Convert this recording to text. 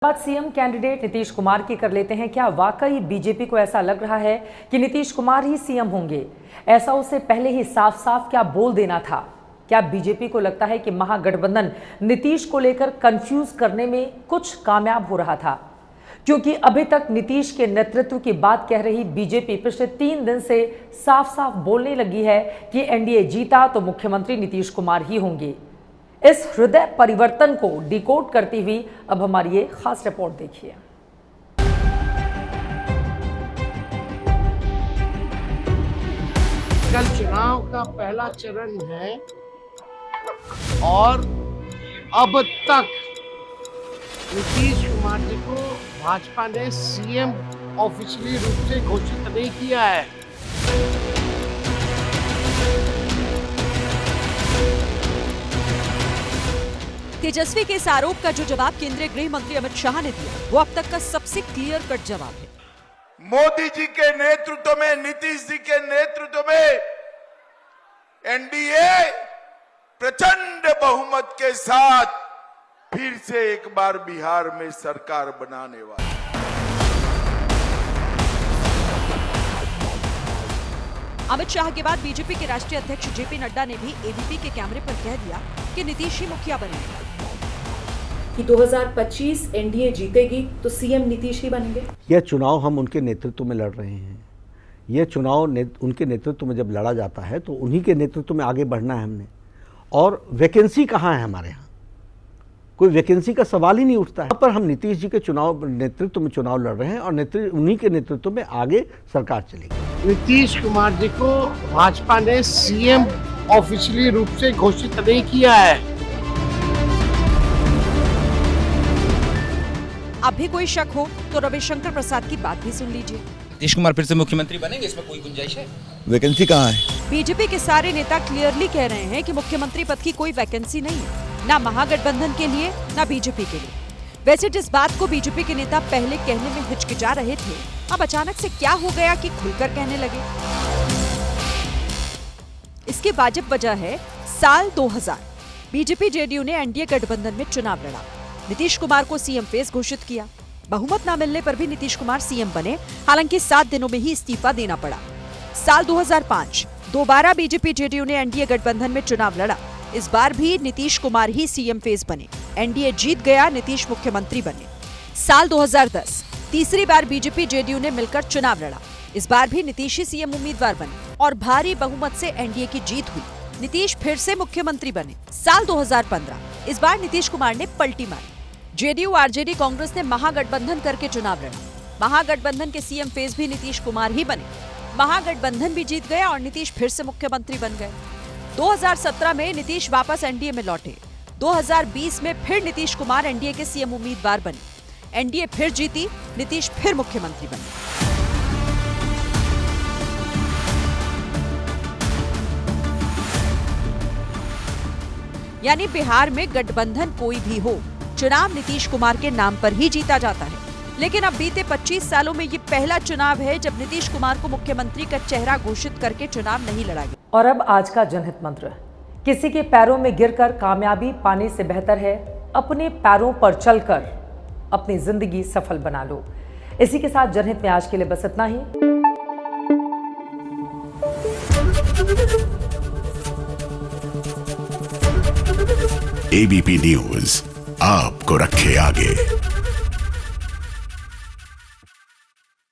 बात CM candidate Nitish Kumar की कर लेते हैं। क्या वाकई बीजेपी को ऐसा लग रहा है कि नीतीश कुमार ही सीएम होंगे? ऐसा उसे पहले ही साफ साफ क्या बोल देना था? क्या बीजेपी को लगता है कि महागठबंधन नीतीश को लेकर कंफ्यूज करने में कुछ कामयाब हो रहा था? क्योंकि अभी तक नीतीश के नेतृत्व की बात कह रही बीजेपी पिछले 3 दिन से साफ साफ बोलने लगी है कि एनडीए जीता तो मुख्यमंत्री नीतीश कुमार ही होंगे। इस हृदय परिवर्तन को डिकोड करती हुई अब हमारी ये खास रिपोर्ट देखिए। कल चुनाव का पहला चरण है और अब तक नीतीश कुमार जी को भाजपा ने सीएम ऑफिशियली रूप से घोषित नहीं किया है। तेजस्वी के इस आरोप का जो जवाब केंद्रीय गृह मंत्री अमित शाह ने दिया वो अब तक का सबसे क्लियर कट जवाब है। मोदी जी के नेतृत्व में, नीतीश जी के नेतृत्व में एनडीए प्रचंड बहुमत के साथ फिर से एक बार बिहार में सरकार बनाने वाला। अमित शाह के बाद बीजेपी के राष्ट्रीय अध्यक्ष जेपी नड्डा ने भी एबीपी के कैमरे पर कह दिया कि नीतीश ही मुखिया बनेंगे। कि 2025 एनडीए जीतेगी तो सीएम नीतीश ही बनेंगे। यह चुनाव हम उनके नेतृत्व में लड़ रहे हैं। यह चुनाव उनके नेतृत्व में जब लड़ा जाता है तो उन्हीं के नेतृत्व में आगे बढ़ना है हमने। और वैकेंसी कहाँ है हमारे यहाँ? कोई वैकेंसी का सवाल ही नहीं उठता है। यहाँ पर हम नीतीश जी के नेतृत्व में चुनाव लड़ रहे हैं और उन्हीं के नेतृत्व में आगे सरकार चलेगी। नीतीश कुमार जी को भाजपा ने सीएम ऑफिशियली रूप से घोषित नहीं किया है। अब भी कोई शक हो तो रविशंकर प्रसाद की बात भी सुन लीजिए। नीतीश कुमार फिर से मुख्यमंत्री बनेंगे, इसमें कोई गुंजाइश है? वैकेंसी कहाँ है? बीजेपी के सारे नेता क्लियरली कह रहे हैं कि मुख्यमंत्री पद की कोई वैकेंसी नहीं है, ना महागठबंधन के लिए ना बीजेपी के लिए। वैसे जिस बात को बीजेपी के नेता पहले कहने में हिचकिचा रहे थे, अब अचानक से क्या हो गया कि खुलकर कहने लगे। इसकी वाजिब वजह है साल 2000 बीजेपी जेडीयू ने एनडीए गठबंधन में चुनाव लड़ा, नीतीश कुमार को सीएम फेस घोषित किया। बहुमत न मिलने पर भी नीतीश कुमार सीएम बने, हालांकि 7 दिनों में ही इस्तीफा देना पड़ा। साल 2005 दोबारा बीजेपी जेडीयू ने एनडीए गठबंधन में चुनाव लड़ा, इस बार भी नीतीश कुमार ही सीएम फेस बने, एनडीए जीत गया, नीतीश मुख्यमंत्री बने। साल 2010 तीसरी बार बीजेपी जेडीयू ने मिलकर चुनाव लड़ा, इस बार भी नीतीश ही सीएम उम्मीदवार बने और भारी बहुमत से एनडीए की जीत हुई, नीतीश फिर से मुख्यमंत्री बने। साल 2015 इस बार नीतीश कुमार ने पलटी मारी, जेडीयू आरजेडी कांग्रेस ने महागठबंधन करके चुनाव लड़ा, महागठबंधन के सीएम फेस भी नीतीश कुमार ही बने, महागठबंधन भी जीत गया और नीतीश फिर से मुख्यमंत्री बन गए। 2017 में नीतीश वापस एनडीए में लौटे, 2020 में फिर नीतीश कुमार एनडीए के सीएम उम्मीदवार बने, एनडीए फिर जीती, नीतीश फिर मुख्यमंत्री बने। यानी बिहार में गठबंधन कोई भी हो, चुनाव नीतीश कुमार के नाम पर ही जीता जाता है। लेकिन अब बीते 25 सालों में ये पहला चुनाव है जब नीतीश कुमार को मुख्यमंत्री का चेहरा घोषित करके चुनाव नहीं लड़ा गया। और अब आज का जनहित मंत्र, किसी के पैरों में गिरकर कामयाबी पाने से बेहतर है अपने पैरों पर चलकर अपनी जिंदगी सफल बना लो। इसी के साथ जनहित में आज के लिए बस इतना ही। एबीपी न्यूज आपको रखे आगे।